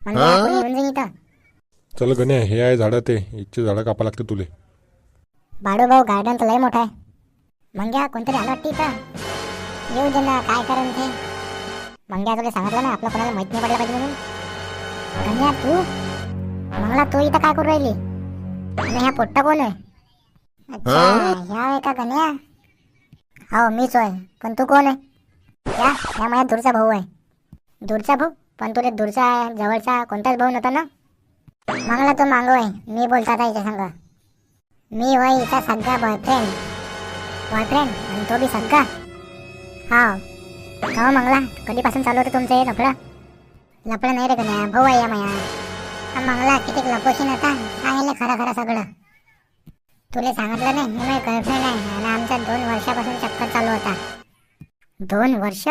मंग्या कोणी येऊन जाईन इथं. चल गण्या, हे आहे झाडं, ते इथचे झाडं कापा लागते तुले. बाडू भाऊ गार्डन तर लय मोठा आहे. मंग्या कोणतरी आलं वाटतं इथं. येऊ दे ना, काय करेन ते. मंग्या तुला सांगितलं ना, आपलं कोणाला माहित नाही पडलं पाहिजे म्हणून. गण्या तू मंगला तू इथं काय करू राहिली? आणि ह्या पोट्टा कोण आहे? अच्छा, ह्या आहे का गण्या? हो मीच आहे, पण तू कोण आहे? या माझ्या दूरचा भाऊ आहे. दूरचा भाऊ? पण तुला दूरचा जवळचा कोणताच भाऊ नव्हता ना? मंगला तो मागो आहे, मी बोलता आता हिच्या संग. मी होय हिचा सगळा बॉयफ्रेंड. बॉयफ्रेंड? आणि तो बी सगळा? हा. हो मंगला, कधीपासून चालू होतं तुमचं हे लफडं? लफडं नाही रे गण्या, भाऊ आहे या माया. हा मंगला किती लपोशीन होता, सांगितलं खरं खरं सगळं. तुला सांगितलं नाही, मी माझी गर्लफ्रेंड आहे आणि आमचा 2 वर्षापासून चक्कर चालू होता. 2 वर्ष?